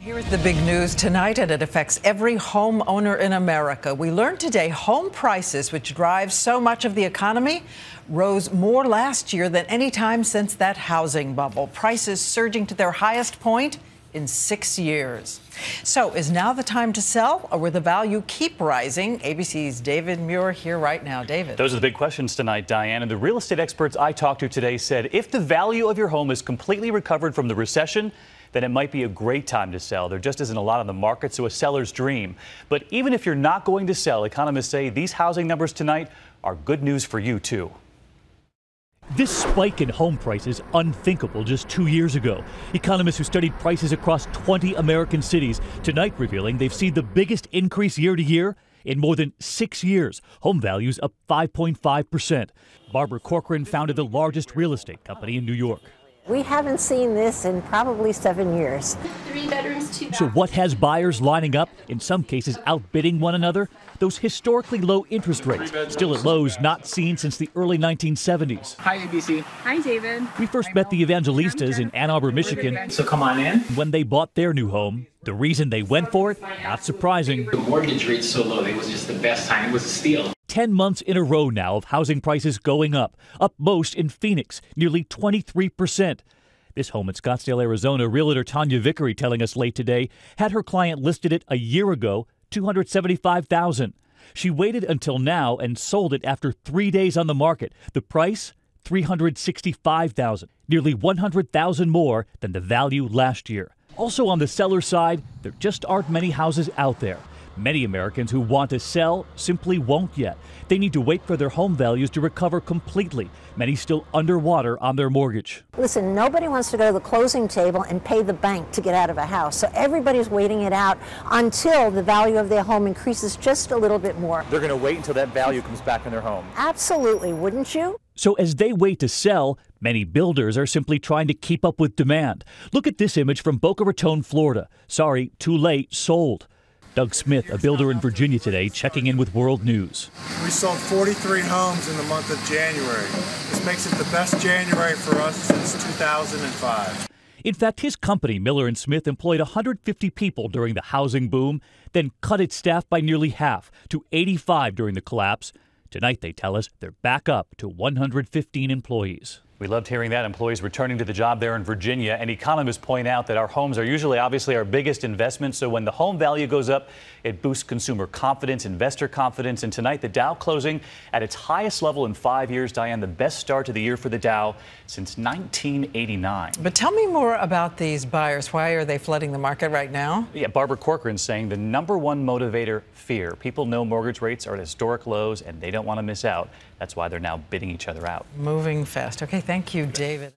Here's the big news tonight, and it affects every homeowner in America. We learned today home prices, which drive so much of the economy, rose more last year than any time since that housing bubble. Prices surging to their highest point in 6 years. So is now the time to sell, or will the value keep rising? ABC's David Muir here right now. David. Those are the big questions tonight, Diane. And the real estate experts I talked to today said if the value of your home is completely recovered from the recession, then it might be a great time to sell. There just isn't a lot on the market, so a seller's dream. But even if you're not going to sell, economists say these housing numbers tonight are good news for you, too. This spike in home prices unthinkable just 2 years ago. Economists who studied prices across 20 American cities tonight revealing they've seen the biggest increase year to year in more than 6 years. Home values up 5.5%. Barbara Corcoran founded the largest real estate company in New York. We haven't seen this in probably 7 years. 3 bedrooms, 2 bathrooms. So what has buyers lining up, in some cases outbidding one another? Those historically low interest rates, still at lows not seen since the early 1970s. Hi, ABC. Hi, David. We first met the Evangelistas in Ann Arbor, Michigan. So come on in. When they bought their new home, the reason they went for it, not surprising. The mortgage rate's so low, it was just the best time. It was a steal. 10 months in a row now of housing prices going up most in Phoenix, nearly 23%. This home in Scottsdale, Arizona, realtor Tanya Vickery telling us late today had her client listed it a year ago, $275,000. She waited until now and sold it after 3 days on the market. The price, $365,000, nearly $100,000 more than the value last year. Also on the seller side, there just aren't many houses out there. Many Americans who want to sell simply won't yet. They need to wait for their home values to recover completely. Many still underwater on their mortgage. Listen, nobody wants to go to the closing table and pay the bank to get out of a house. So everybody's waiting it out until the value of their home increases just a little bit more. They're going to wait until that value comes back in their home. Absolutely, wouldn't you? So as they wait to sell, many builders are simply trying to keep up with demand. Look at this image from Boca Raton, Florida. Sorry, too late, sold. Doug Smith, a builder in Virginia today, checking in with World News. We sold 43 homes in the month of January. This makes it the best January for us since 2005. In fact, his company, Miller & Smith, employed 150 people during the housing boom, then cut its staff by nearly half to 85 during the collapse. Tonight, they tell us, they're back up to 115 employees. We loved hearing that. Employees returning to the job there in Virginia. And economists point out that our homes are usually obviously our biggest investment. So when the home value goes up, it boosts consumer confidence, investor confidence. And tonight, the Dow closing at its highest level in 5 years. Diane, the best start to the year for the Dow since 1989. But tell me more about these buyers. Why are they flooding the market right now? Yeah, Barbara Corcoran saying the #1 motivator, fear. People know mortgage rates are at historic lows and they don't want to miss out. That's why they're now bidding each other out. Moving fast. Okay, thank you, David.